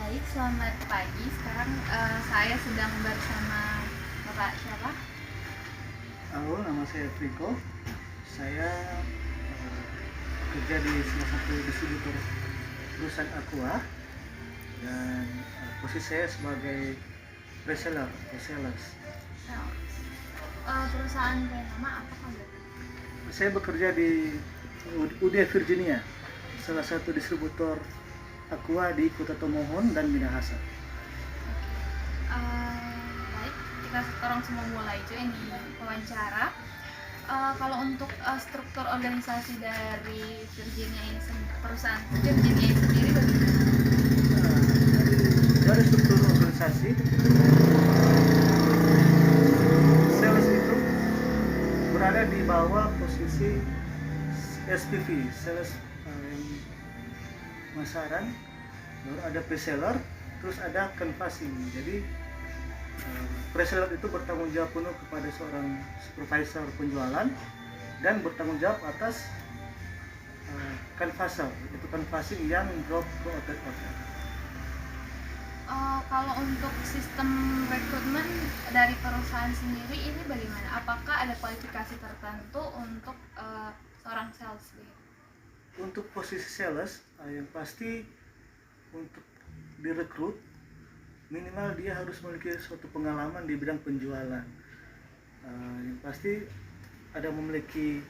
Baik, selamat pagi. Sekarang saya sedang bersama Bapak siapa? Halo, nama saya Friko. Saya kerja di salah satu distributor perusahaan Aqua dan posisi saya sebagai reseller, resellers. Perusahaan brand nama apa Pak? Saya bekerja di UD Virginia, salah satu distributor Aqua di Kota Tomohon dan Minahasa. Baik, kita sekarang semua mulai aja ini wawancara. Kalau untuk struktur organisasi dari Virginia ini perusahaan Virginia ini sendiri bagaimana? Dari struktur organisasi, sales itu berada di bawah posisi SPV, sales pemasaran, baru ada pre-seller, terus ada canvassing. Jadi pre-seller itu bertanggung jawab penuh kepada seorang supervisor penjualan dan bertanggung jawab atas canvasser, itu canvassing yang drop ke outlet-outlet. Kalau untuk sistem rekrutmen dari perusahaan sendiri ini bagaimana? Apakah ada kualifikasi tertentu untuk seorang sales? Untuk posisi sales, yang pasti untuk direkrut minimal dia harus memiliki suatu pengalaman di bidang penjualan. Yang pasti ada memiliki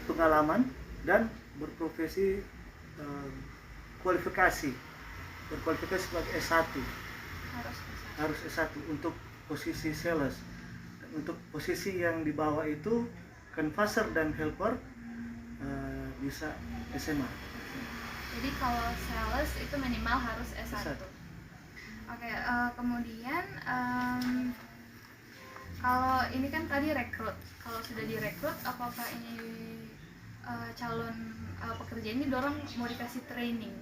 pengalaman dan berprofesi berkualifikasi sebagai S1. Harus S1 untuk posisi sales. Dan untuk posisi yang di bawah itu canvasser dan helper bisa SMA. Jadi kalau sales itu minimal harus S1. Oke, kemudian kalau ini kan tadi rekrut. Kalau sudah direkrut, apakah ini calon pekerja ini dorong mau dikasih training?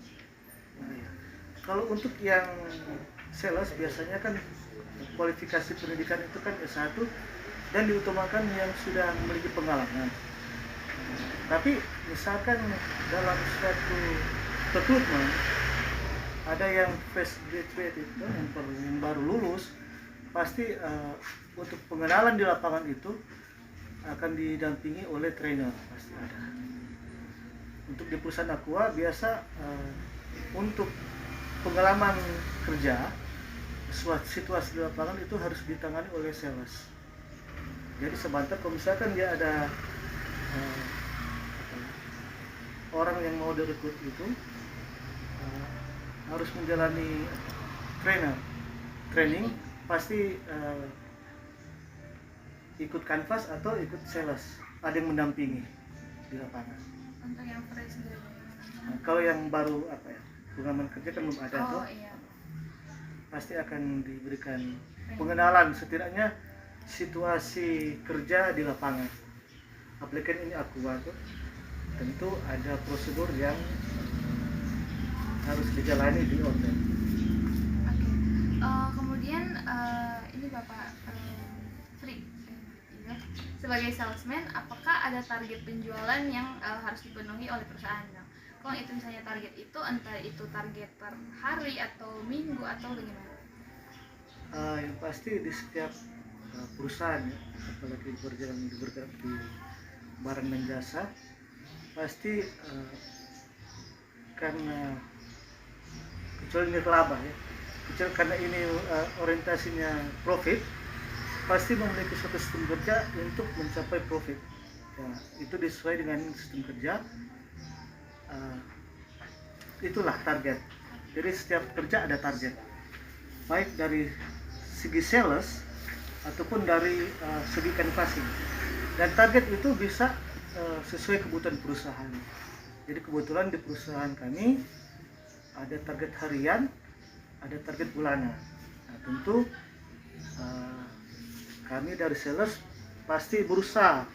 Kalau untuk yang sales biasanya kan kualifikasi pendidikan itu kan S1 dan diutamakan yang sudah memiliki pengalaman. Tapi misalkan dalam suatu rekrutmen ada yang fresh graduate itu yang baru lulus, pasti untuk pengenalan di lapangan itu akan didampingi oleh trainer, pasti ada. Untuk di perusahaan Aqua biasa untuk pengalaman kerja situasi di lapangan itu harus ditangani oleh sales. Jadi sebentar kalau misalkan dia ada orang yang mau direkrut itu harus menjalani training pasti ikut canvas atau ikut sales, ada yang mendampingi di lapangan. Untuk yang fresh Kalau yang baru pengalaman kerja kan belum ada tuh. Iya. Pasti akan diberikan pengenalan setidaknya situasi kerja di lapangan. Aplikan ini Aqua tuh tentu ada prosedur yang harus dijalani di outlet. Oke. Kemudian ini Bapak Free sebagai salesman, apakah ada target penjualan yang harus dipenuhi oleh perusahaan? Kalau itu misalnya target itu, entah itu target per hari atau minggu atau bagaimana? Yang pasti di setiap perusahaan ya, apalagi bergerak di barang dan jasa, pasti karena kecuali nirlaba ya, kecuali karena ini orientasinya profit, pasti memiliki suatu sistem kerja untuk mencapai profit. Ya, itu disesuai dengan sistem kerja. Itulah target. Jadi setiap kerja ada target, baik dari segi sales ataupun dari segi canvassing. Dan target itu bisa sesuai kebutuhan perusahaan. Jadi kebetulan di perusahaan kami ada target harian, ada target bulanan. Nah, tentu kami dari sales pasti berusaha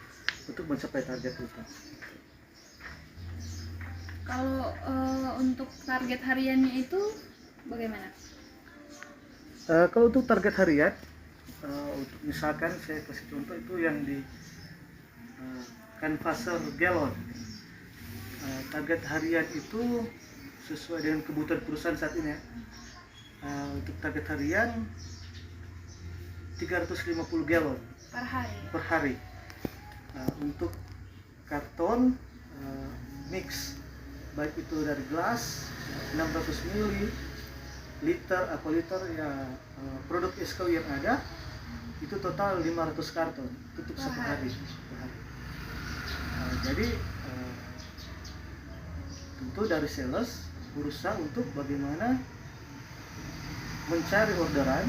untuk mencapai target itu. Kalau untuk target hariannya itu bagaimana? Kalau untuk target harian, untuk misalkan saya kasih contoh itu yang di canvasser galon. Target harian itu sesuai dengan kebutuhan perusahaan saat ini ya. Untuk target harian 350 galon per hari. Untuk karton mix, baik itu dari gelas 600 ml, liter, apa liter ya, produk SKU yang ada itu total 500 karton untuk satu hari. Jadi tentu dari sales berusaha untuk bagaimana mencari orderan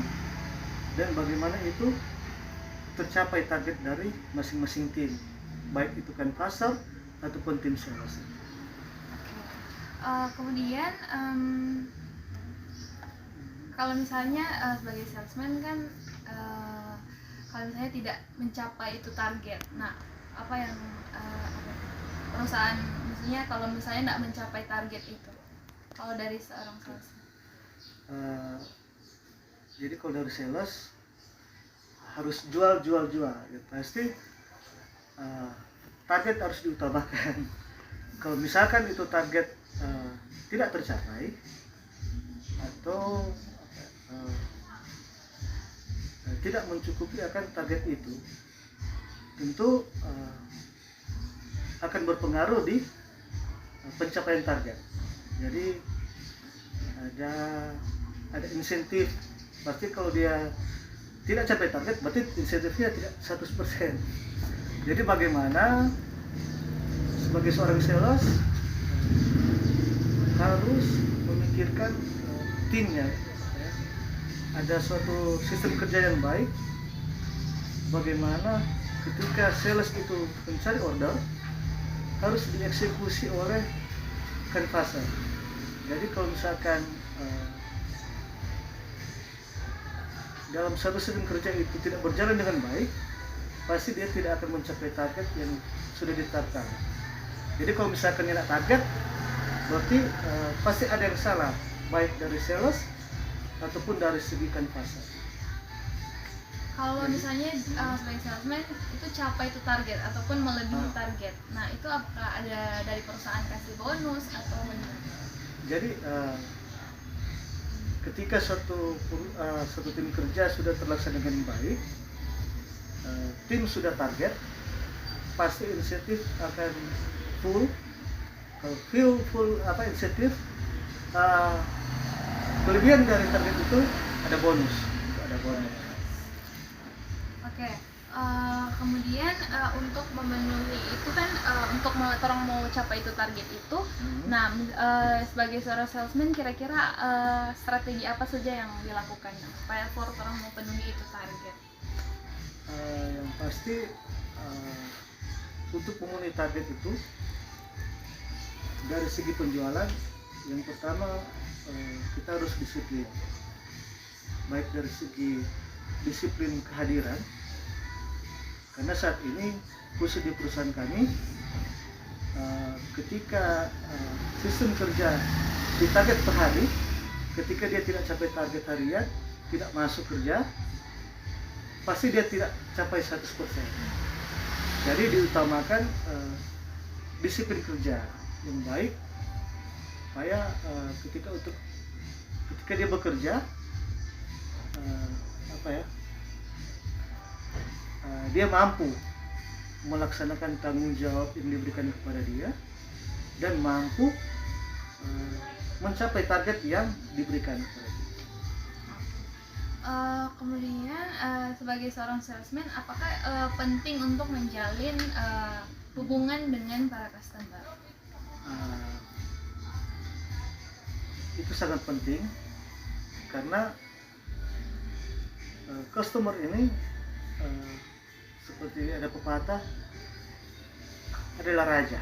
dan bagaimana itu tercapai target dari masing-masing tim, baik itu kan pasar ataupun tim sales. Kemudian kalau misalnya sebagai salesman kan kalau misalnya tidak mencapai itu target, nah apa yang perusahaan maksudnya kalau misalnya tidak mencapai target itu, kalau dari seorang sales? Jadi kalau dari sales harus jual ya, pasti target harus diutamakan. Kalau misalkan itu target tidak tercapai atau tidak mencukupi akan target itu, tentu akan berpengaruh di pencapaian target. Jadi ada insentif. Pasti kalau dia tidak capai target, berarti insentifnya tidak 100%. Jadi bagaimana sebagai seorang sales harus memikirkan timnya, ya. Ada suatu sistem kerja yang baik. Bagaimana ketika sales itu mencari order harus dieksekusi oleh kanvaser. Jadi kalau misalkan dalam satu sistem kerja itu tidak berjalan dengan baik, pasti dia tidak akan mencapai target yang sudah ditetapkan. Jadi kalau misalkan tidak target, berarti pasti ada yang salah, baik dari sales ataupun dari segi kanvaser. Kalau misalnya sebagai salesman itu capai itu target ataupun melebihi target, nah itu apakah ada dari perusahaan kasih bonus atau bagaimana? Jadi ketika suatu tim kerja sudah terlaksana dengan baik, tim sudah target, pasti insentif akan full. Kalau full insentif, kelebihan dari target itu ada bonus. Oke. Kemudian untuk memenuhi itu kan untuk orang mau capai itu target itu, nah sebagai seorang salesman kira-kira strategi apa saja yang dilakukan supaya orang mau penuhi itu target? Yang pasti untuk memenuhi target itu dari segi penjualan, yang pertama kita harus disiplin, baik dari segi disiplin kehadiran. Karena saat ini khusus di perusahaan kami, ketika sistem kerja di target per hari, ketika dia tidak capai target harian, tidak masuk kerja, pasti dia tidak capai 100%. Jadi diutamakan disiplin kerja yang baik, supaya ketika dia bekerja, dia mampu melaksanakan tanggung jawab yang diberikan kepada dia dan mampu mencapai target yang diberikan kepada dia. Kemudian sebagai seorang salesman, apakah penting untuk menjalin hubungan dengan para customer? Itu sangat penting karena customer ini seperti ada pepatah, adalah raja.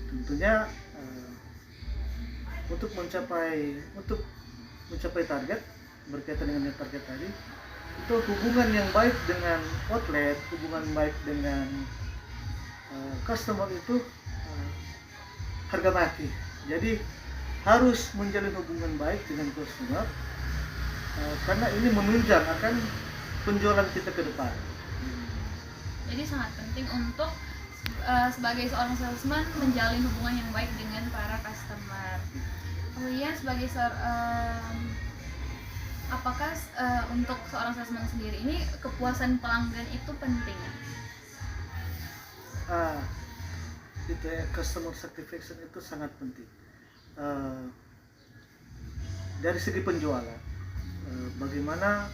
Tentunya untuk mencapai target, berkaitan dengan target tadi, itu hubungan yang baik dengan outlet, hubungan baik dengan customer itu harga mati. Jadi harus menjalin hubungan baik dengan customer, karena ini menunjang akan penjualan kita ke depan. Jadi sangat penting untuk sebagai seorang salesman menjalin hubungan yang baik dengan para customer. Kemudian sebagai apakah untuk seorang salesman sendiri ini kepuasan pelanggan itu penting? Itu ya, customer satisfaction itu sangat penting. Dari segi penjualan, bagaimana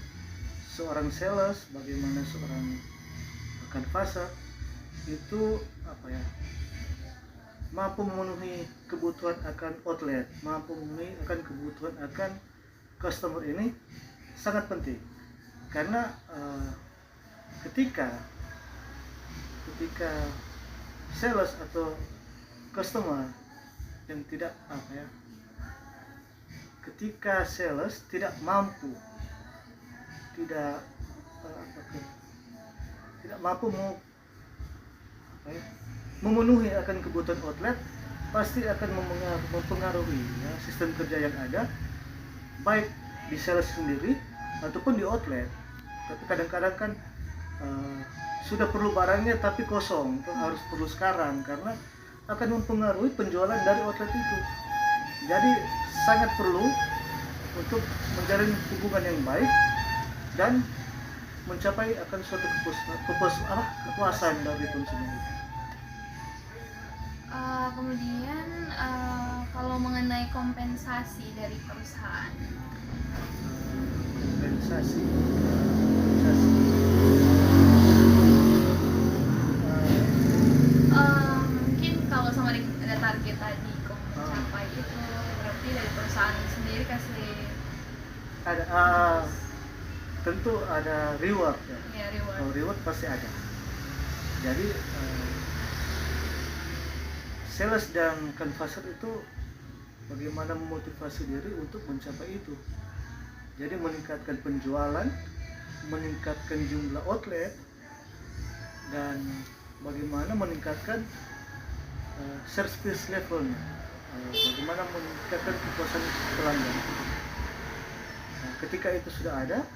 seorang sales, bagaimana seorang canvasser itu mampu memenuhi kebutuhan akan outlet, mampu memenuhi akan kebutuhan akan customer ini sangat penting. Karena ketika sales atau customer yang tidak ketika sales tidak mampu memenuhi akan kebutuhan outlet, pasti akan mempengaruhi ya, sistem kerja yang ada, baik di sales sendiri ataupun di outlet. Tapi kadang-kadang kan sudah perlu barangnya tapi kosong, harus perlu sekarang, karena akan mempengaruhi penjualan dari outlet itu. Jadi sangat perlu untuk menjalin hubungan yang baik dan mencapai akan suatu kepuasan dari konsumen. Kemudian kalau mengenai kompensasi dari perusahaan, kompensasi mungkin kalau sama ada target tadi kok mencapai itu, berarti dari perusahaan sendiri kasih ada tentu ada reward ya. Reward. Kalau reward pasti ada. Jadi sales dan canvasser itu bagaimana memotivasi diri untuk mencapai itu. Jadi meningkatkan penjualan, meningkatkan jumlah outlet, dan bagaimana meningkatkan service levelnya, bagaimana meningkatkan kepuasan pelanggan. Nah, ketika itu sudah ada,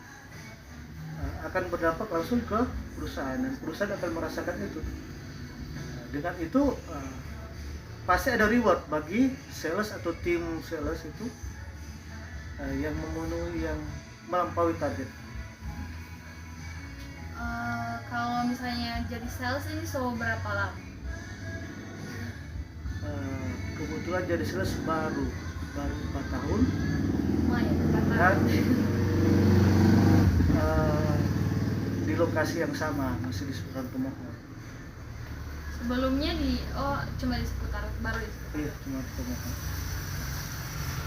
akan berdampak langsung ke perusahaan, dan perusahaan akan merasakan itu. Dengan itu pasti ada reward bagi sales atau tim sales itu yang memenuhi, yang melampaui target. Kalau misalnya jadi sales ini berapa lama? Kebetulan jadi sales baru 4 tahun. Lumayan 4 tahun. Dan di lokasi yang sama, masih di seputaran Tomohon. Sebelumnya cuma di seputar, baru di seputar. Iya, cuma di Tomohon.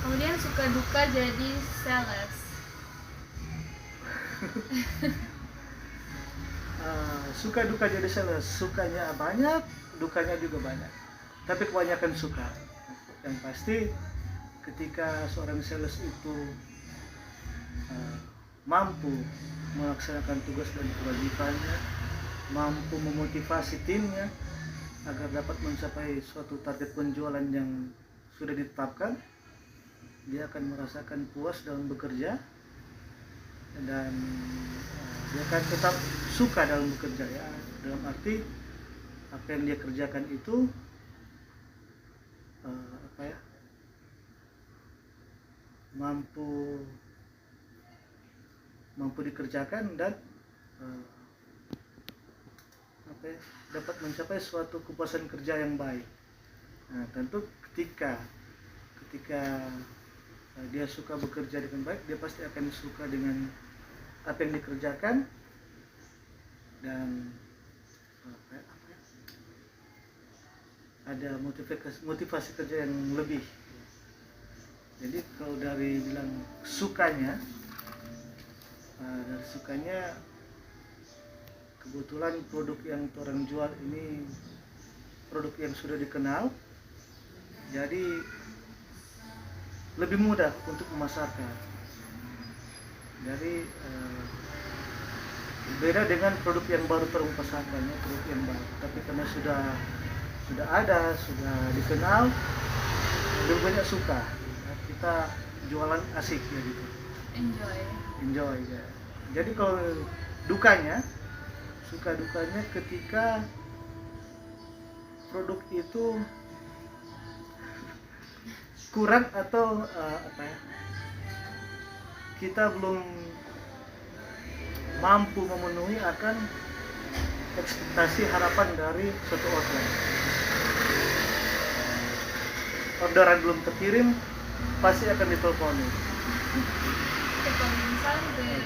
Kemudian suka duka jadi sales. Suka duka jadi sales, sukanya banyak, dukanya juga banyak. Tapi kebanyakan suka. Yang pasti ketika seorang sales itu mampu melaksanakan tugas dan kewajibannya, mampu memotivasi timnya agar dapat mencapai suatu target penjualan yang sudah ditetapkan, dia akan merasakan puas dalam bekerja, dan dia akan tetap suka dalam bekerja ya, dalam arti apa yang dia kerjakan itu mampu dikerjakan dan dapat mencapai suatu kepuasan kerja yang baik. Nah, tentu ketika dia suka bekerja dengan baik, dia pasti akan suka dengan apa yang dikerjakan, dan ada motivasi kerja yang lebih. Jadi kalau dari bilang sukanya, dari sukanya kebetulan produk yang orang jual ini produk yang sudah dikenal, jadi lebih mudah untuk memasarkan. Jadi beda dengan produk yang baru terpasarkan, produk yang baru, tapi karena sudah ada, sudah dikenal, lebih banyak suka. Kita jualan asik ya gitu. Enjoy ya. Jadi kalau dukanya, suka dukanya ketika produk itu kurang atau kita belum mampu memenuhi akan ekspektasi harapan dari suatu outlet. Orderan belum terkirim, pasti akan diteleponin.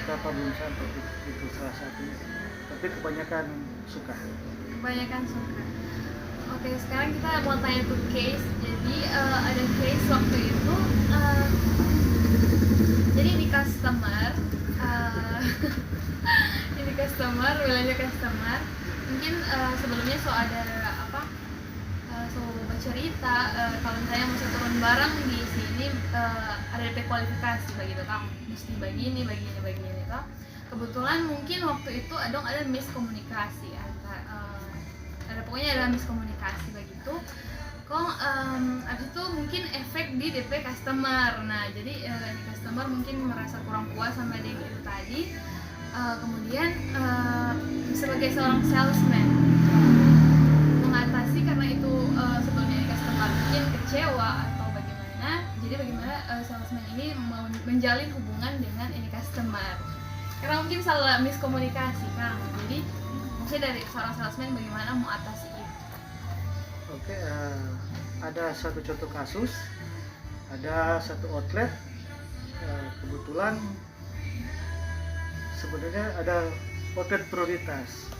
Kenapa belum sampai, itu salah satunya. Tapi kebanyakan suka. Oke, sekarang kita mau tanya tuh case. Jadi ada case waktu itu, jadi di customer, belanja customer, mungkin sebelumnya ada so bercerita kalau misalnya mau turun barang di sini ada DP kualifikasi begitu kan, mesti begini kan. Kebetulan mungkin waktu itu ada miskomunikasi ada miskomunikasi begitu kok. Abis itu mungkin efek di DP customer. Nah jadi customer mungkin merasa kurang puas sama DP itu tadi. Kemudian sebagai seorang salesman mengatasi karena itu sebelumnya customer mungkin kecewa atau bagaimana. Jadi bagaimana salesman ini menjalin hubungan dengan ini customer, karena mungkin salah miskomunikasi kan. Jadi maksudnya dari seorang salesman bagaimana mau atasi itu. Oke, ada satu contoh kasus, ada satu outlet kebetulan sebenarnya ada outlet prioritas.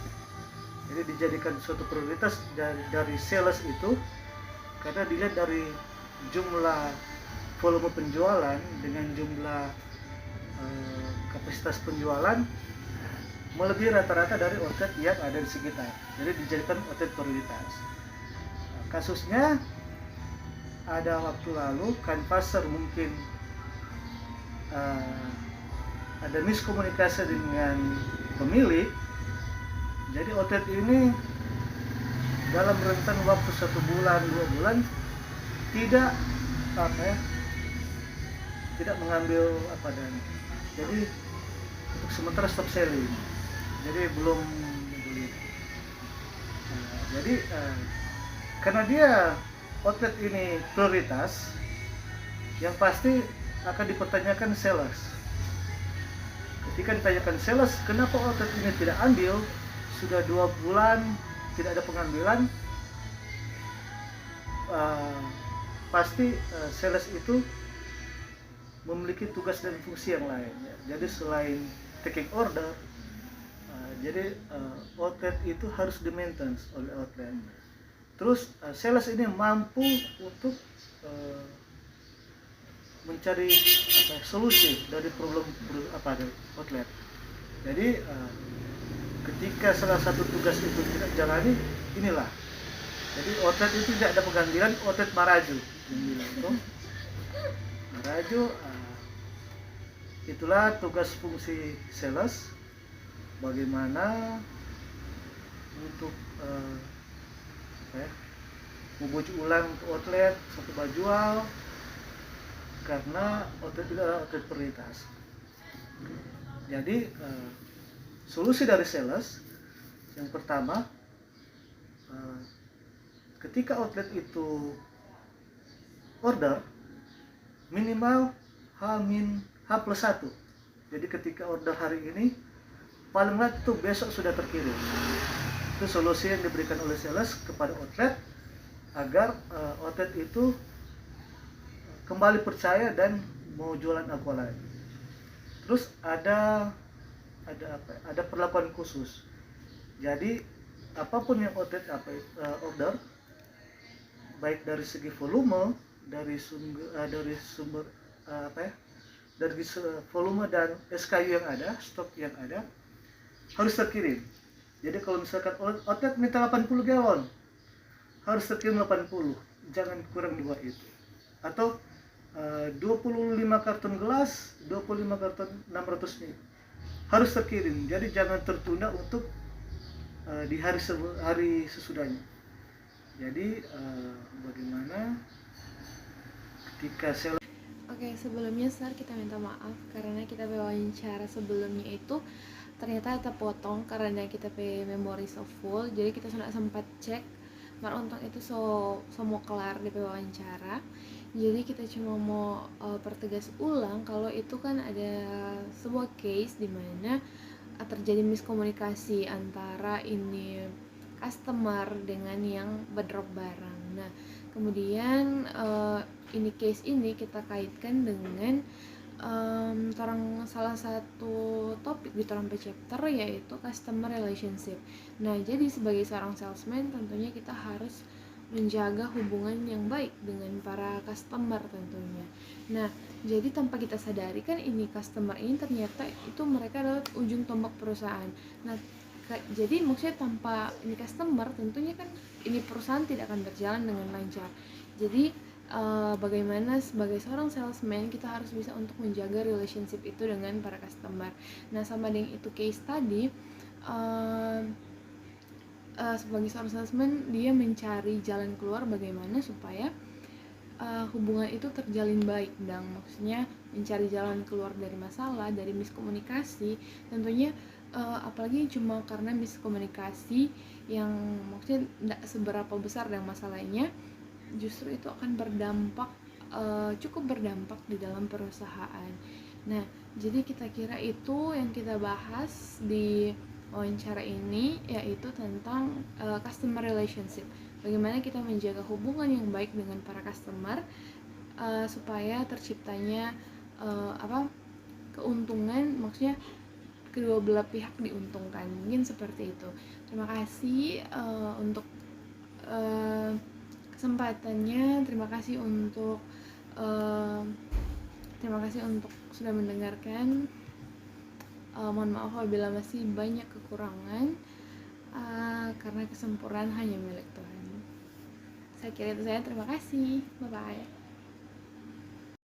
Jadi dijadikan suatu prioritas dari sales itu karena dilihat dari jumlah volume penjualan dengan jumlah kapasitas penjualan melebihi rata-rata dari outlet yang ada di sekitar. Jadi dijadikan outlet prioritas. Kasusnya ada waktu lalu canvasser mungkin ada miskomunikasi dengan pemilik. Jadi outlet ini dalam rentan waktu 1 bulan 2 bulan tidak mengambil dan jadi untuk sementara stop selling. Jadi belum membeli. Jadi karena dia outlet ini prioritas, yang pasti akan dipertanyakan sales. Ketika ditanyakan sales, kenapa outlet ini tidak ambil? Sudah 2 bulan tidak ada pengambilan. Pasti sales itu memiliki tugas dan fungsi yang lain. Jadi selain taking order, jadi outlet itu harus di-maintenance oleh outlet. Terus sales ini mampu untuk mencari solusi dari problem dari outlet. Jadi ketika salah satu tugas itu tidak jalani, inilah. Jadi outlet itu tidak ada pengangguran, outlet maraju. Maraju, itulah tugas fungsi sales. Bagaimana untuk membujuk ulang ke outlet satu jual, karena outlet itu adalah outlet prioritas. Jadi solusi dari sales yang pertama, ketika outlet itu order minimal H+1. Jadi ketika order hari ini paling lambat itu besok sudah terkirim. Itu solusi yang diberikan oleh sales kepada outlet agar outlet itu kembali percaya dan mau jualan aqua lagi. Terus ada perlakuan khusus. Jadi apapun yang outlet order, baik dari segi volume, dari sumber dari volume dan SKU yang ada, stok yang ada, harus terkirim. Jadi kalau misalkan outlet minta 80 galon, harus terkirim 80, jangan kurang di bawah itu. Atau 25 karton gelas, 25 karton 600 ml harus terkirim. Jadi jangan tertunda untuk di hari sesudahnya. Jadi bagaimana ketika Oke, sebelumnya Sar kita minta maaf karena kita wawancara sebelumnya itu ternyata terpotong karena kita memory so full. Jadi kita sudah sempat cek Mar untuk itu mau kelar di wawancara. Jadi kita cuma mau pertegas ulang kalau itu kan ada sebuah case di mana terjadi miskomunikasi antara ini customer dengan yang berdrop barang. Nah, kemudian ini case ini kita kaitkan dengan salah satu topik di torang chapter, yaitu customer relationship. Nah, jadi sebagai seorang salesman tentunya kita harus menjaga hubungan yang baik dengan para customer tentunya. Nah, jadi tanpa kita sadari kan ini customer ini ternyata itu mereka adalah ujung tombak perusahaan. Nah, jadi maksudnya tanpa ini customer tentunya kan ini perusahaan tidak akan berjalan dengan lancar. Jadi bagaimana sebagai seorang salesman kita harus bisa untuk menjaga relationship itu dengan para customer. Nah, sama dengan itu case tadi, sebagai seorang salesman dia mencari jalan keluar bagaimana supaya hubungan itu terjalin baik, dan maksudnya mencari jalan keluar dari masalah, dari miskomunikasi tentunya. Apalagi cuma karena miskomunikasi yang maksudnya tidak seberapa besar dan masalahnya, justru itu akan berdampak cukup berdampak di dalam perusahaan. Nah, jadi kita kira itu yang kita bahas di wawancara ini, yaitu tentang customer relationship. Bagaimana kita menjaga hubungan yang baik dengan para customer supaya terciptanya keuntungan, maksudnya kedua belah pihak diuntungkan. Mungkin seperti itu. Terima kasih untuk kesempatannya. Terima kasih untuk sudah mendengarkan. Mohon maaf apabila masih banyak kekurangan, karena kesempurnaan hanya milik Tuhan. Saya kira itu saya. Terima kasih. Bye bye.